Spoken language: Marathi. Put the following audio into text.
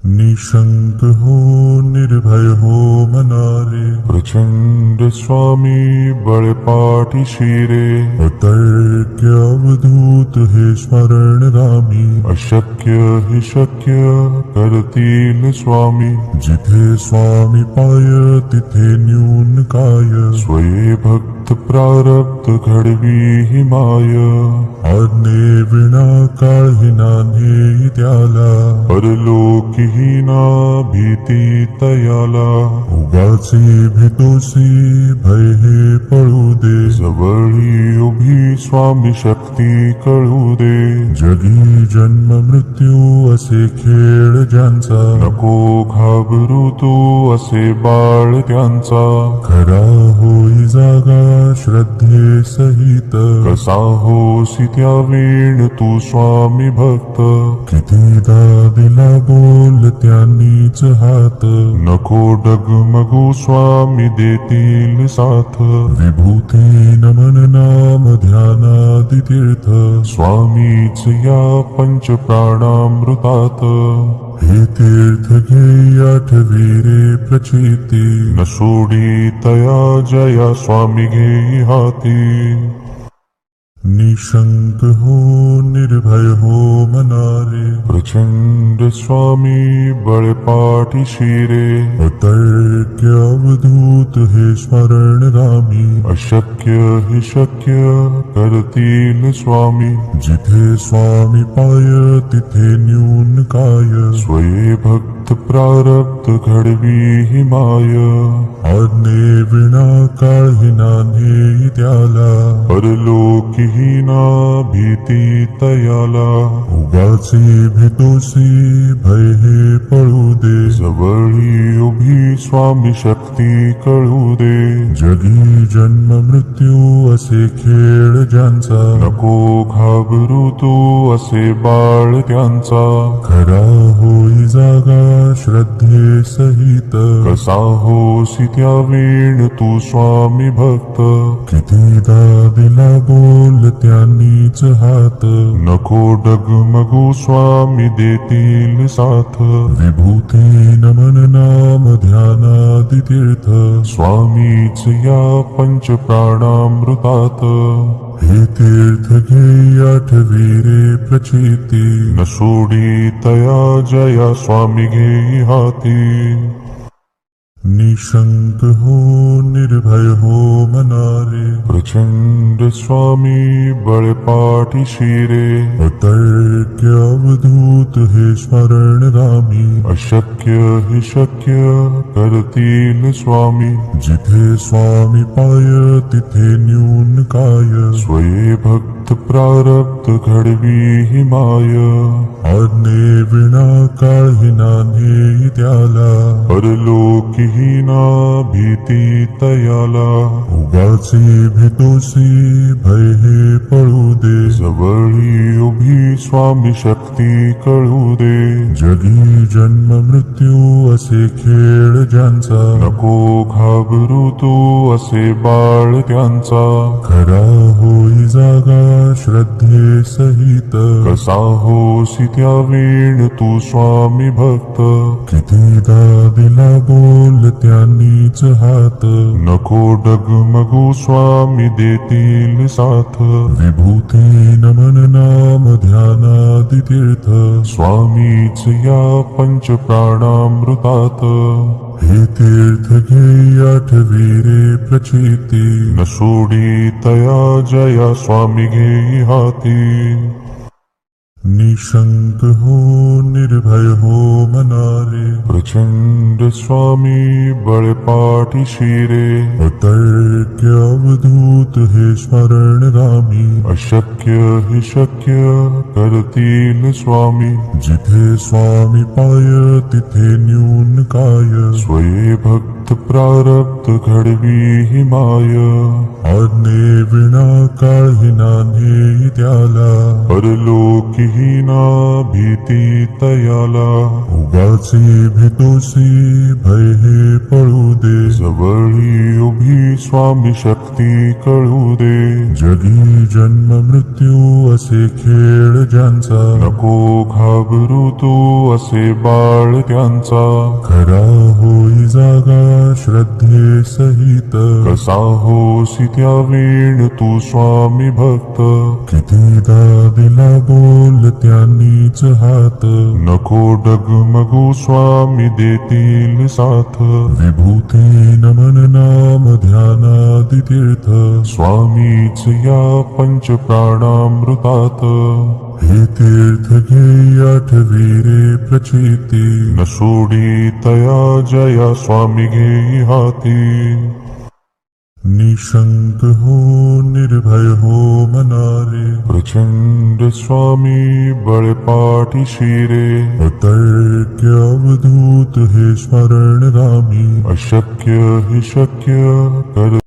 निशंक हो निर्भय हो मनारे, प्रचंड स्वामी बळपाठी शिरे. अतर्क्य अवधूत हे स्मरणगामी, अशक्य हि शक्य करतील स्वामी. जिथे स्वामी पाय तिथे न्यून काय, स्वये भक्त प्रारब्ध घडवी हि माय. आज्ञे विना काळही नान्हे त्याला, परलोकी ही ना भीती तयाला. उगाचे भीतोसी भय हे पळू दे, जवळी उभी स्वामी शक्ती कळू दे. जगी जन्म मृत्यू असे खेळ ज्यांचा, नको घाबरू तू असे बाळ त्यांचा. खरा होई जागा श्रद्धे सहित, कसा होसी त्या वेळ तू स्वामी भक्त. कितीदा दिला बोल त्यांनीच हात, नको डगमगू स्वामी देतील साथ. विभूती नमन नाम ध्यानादि तीर्थ, स्वामीच या पंच प्राणामृतात. हे तीर्थ घे आठवी रे प्रचिती, न सोडी तया जया स्वामी घे हाती. निशंक हो निर्भय हो मनारे, प्रचंड स्वामी बळपाठी शिरे. अतर्क्य अवधूत हे स्मरणगामी, अशक्य हि शक्य करतील स्वामी. जिथे स्वामी पाय तिथे न्यून काय, स्वये भक्त प्रारब्ध घडवी हि माय. आज्ञे विना काळही नान्हे त्याला, परलोकी ही ना भीती तयाला. उगाचे भीतोसी भय हे पळू दे, जवळी उभी स्वामी शक्ती कळू दे. जगी जन्म मृत्यू असे खेळ ज्यांचा, नको घाबरू तू असे बाळ त्यांचा. खरा होई जागा श्रद्धे सहित, कसा होसी त्या वेळ तू स्वामी भक्त. कितीदा दिला बोल त्यांनीच हात, नको डगमगू स्वामी देतील साथ. विभूती नमन नाम ध्यानादि तीर्थ, स्वामीच या पंच प्राणामृतात. हे तीर्थ घे आठवी रे प्रचिती, न सोडी तया जया स्वामी घे हाती. निशंक हो निर्भय हो मनारे, प्रचंड स्वामी बळपाठी शिरे. अतर्क्य अवधूत हे स्मरणगामी, अशक्य हि शक्य करतील स्वामी. जिथे स्वामी पाय तिथे न्यून काय, स्वये भक्त प्रारब्ध घडवी हि माय. आज्ञे विना काळही नान्हे त्याला, परलोकी ही ना भीती तयाला. उगाचे भीतोसी भय हे पळू दे, जवळी उभी स्वामी शक्ती कळू दे. जगी जन्म मृत्यू असे खेळ ज्यांचा, नको घाबरू तू असे बाळ त्यांचा. खरा होई जागा श्रद्धे सहित, कसा होसी त्या वेळ तू स्वामी भक्त. कितीदा दिला बोल त्यांनीच हात, नको डगमगू स्वामी देतील साथ. विभूती नमन नाम ध्यानादि तीर्थ, स्वामीच या पंच प्राणामृतात. हे तीर्थ घे आठवी रे प्रचिती, न सोडी तया जया स्वामी घे हाती. निशंक हो निर्भय हो मनारे, प्रचंड स्वामी बळपाठी शिरे. अतर्क्य अवधूत हे स्मरणगामी, अशक्य हि शक्य करतील स्वामी. जिथे स्वामी पाय तिथे न्यून काय, स्वये भक्त प्रारब्ध घडवी हि माय. आज्ञे विना काळही नान्हे त्याला, परलोकी ही ना भीती तयाला. उगाचे तोसी भय हे पळू दे. जवळी उभी स्वामी शक्ती कळू दे. जगी जन्म मृत्यू असे खेळ ज्यांचा, नको घाबरू तू असे बाळ त्यांचा. खरा होई जागा श्रद्धे सहित, कसा होसी त्या वेळ तू स्वामी भक्त. कितीदा दिला बोल त्यांनीच हात, नको डगमगू स्वामी देतील साथ. विभूती नमन नाम ध्यानादि तीर्थ, स्वामीच या पंच प्राणामृतात. हे तीर्थ घे आठवी रे प्रचिती, न सोडी तया जया स्वामी घेई हाती. निशंक हो निर्भय हो मनारे, प्रचंड स्वामी बळपाठी शिरे. अतर्क्य अवधूत हे स्मरण रामी, अशक्य हि शक्य कर